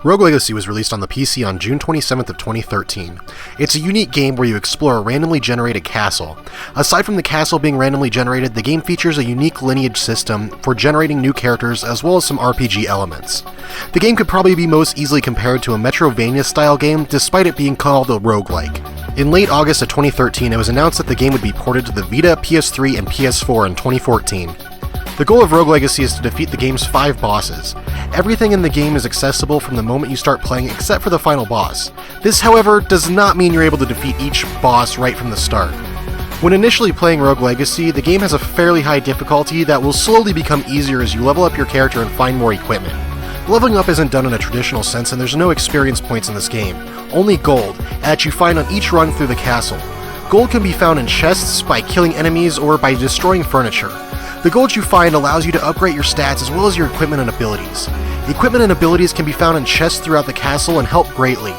Rogue Legacy was released on the PC on June 27th of 2013. It's a unique game where you explore a randomly generated castle. Aside from the castle being randomly generated, the game features a unique lineage system for generating new characters as well as some RPG elements. The game could probably be most easily compared to a Metroidvania-style game, despite it being called a roguelike. In late August of 2013, it was announced that the game would be ported to the Vita, PS3, and PS4 in 2014. The goal of Rogue Legacy is to defeat the game's 5 bosses. Everything in the game is accessible from the moment you start playing except for the final boss. This, however, does not mean you're able to defeat each boss right from the start. When initially playing Rogue Legacy, the game has a fairly high difficulty that will slowly become easier as you level up your character and find more equipment. Leveling up isn't done in a traditional sense, and there's no experience points in this game, only gold, that you find on each run through the castle. Gold can be found in chests, by killing enemies, or by destroying furniture. The gold you find allows you to upgrade your stats as well as your equipment and abilities. Equipment and abilities can be found in chests throughout the castle and help greatly.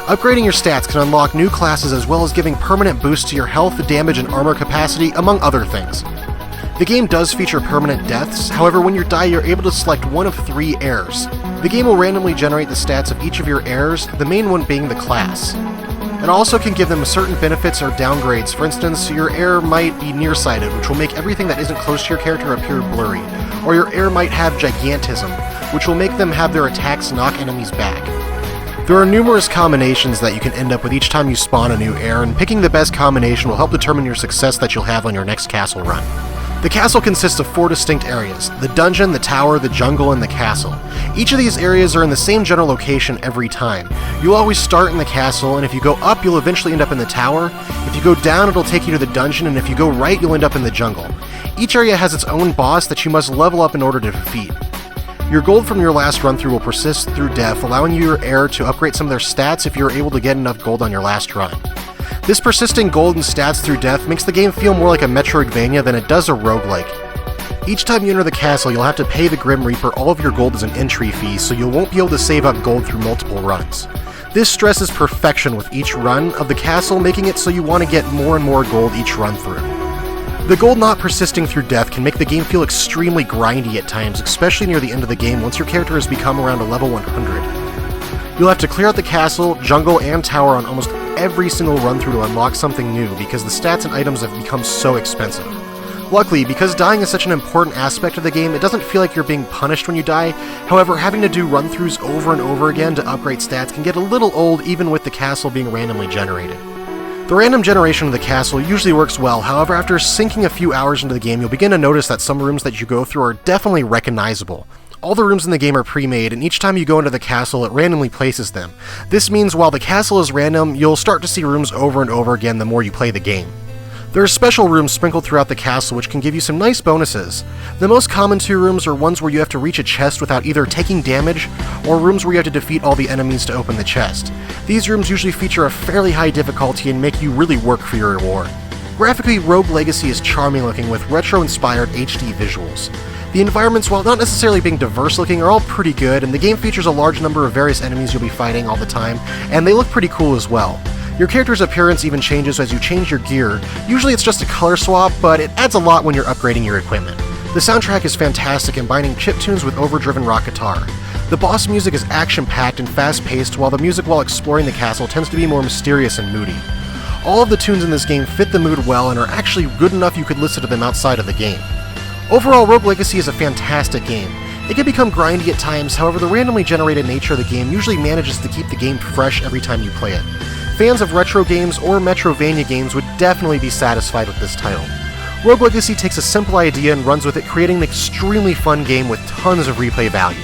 Upgrading your stats can unlock new classes as well as giving permanent boosts to your health, damage, and armor capacity, among other things. The game does feature permanent deaths, however when you die you're able to select one of 3 heirs. The game will randomly generate the stats of each of your heirs, the main one being the class. It also can give them certain benefits or downgrades. For instance, your heir might be nearsighted, which will make everything that isn't close to your character appear blurry. Or your heir might have gigantism, which will make them have their attacks knock enemies back. There are numerous combinations that you can end up with each time you spawn a new heir, and picking the best combination will help determine your success that you'll have on your next castle run. The castle consists of 4 distinct areas: the dungeon, the tower, the jungle, and the castle. Each of these areas are in the same general location every time. You'll always start in the castle, and if you go up, you'll eventually end up in the tower. If you go down, it'll take you to the dungeon, and if you go right, you'll end up in the jungle. Each area has its own boss that you must level up in order to defeat. Your gold from your last run-through will persist through death, allowing your heir to upgrade some of their stats if you're able to get enough gold on your last run. This persisting gold and stats through death makes the game feel more like a Metroidvania than it does a roguelike. Each time you enter the castle, you'll have to pay the Grim Reaper all of your gold as an entry fee, so you won't be able to save up gold through multiple runs. This stresses perfection with each run of the castle, making it so you want to get more and more gold each run through. The gold not persisting through death can make the game feel extremely grindy at times, especially near the end of the game once your character has become around a level 100. You'll have to clear out the castle, jungle, and tower on almost every single run-through to unlock something new because the stats and items have become so expensive. Luckily, because dying is such an important aspect of the game, it doesn't feel like you're being punished when you die. However, having to do run-throughs over and over again to upgrade stats can get a little old even with the castle being randomly generated. The random generation of the castle usually works well, however after sinking a few hours into the game, you'll begin to notice that some rooms that you go through are definitely recognizable. All the rooms in the game are pre-made, and each time you go into the castle, it randomly places them. This means while the castle is random, you'll start to see rooms over and over again the more you play the game. There are special rooms sprinkled throughout the castle which can give you some nice bonuses. The most common 2 rooms are ones where you have to reach a chest without either taking damage, or rooms where you have to defeat all the enemies to open the chest. These rooms usually feature a fairly high difficulty and make you really work for your reward. Graphically, Rogue Legacy is charming looking with retro-inspired HD visuals. The environments, while not necessarily being diverse looking, are all pretty good, and the game features a large number of various enemies you'll be fighting all the time, and they look pretty cool as well. Your character's appearance even changes as you change your gear. Usually it's just a color swap, but it adds a lot when you're upgrading your equipment. The soundtrack is fantastic, combining chiptunes with overdriven rock guitar. The boss music is action-packed and fast-paced, while the music while exploring the castle tends to be more mysterious and moody. All of the tunes in this game fit the mood well and are actually good enough you could listen to them outside of the game. Overall, Rogue Legacy is a fantastic game. It can become grindy at times, however the randomly generated nature of the game usually manages to keep the game fresh every time you play it. Fans of retro games or Metroidvania games would definitely be satisfied with this title. Rogue Legacy takes a simple idea and runs with it, creating an extremely fun game with tons of replay value.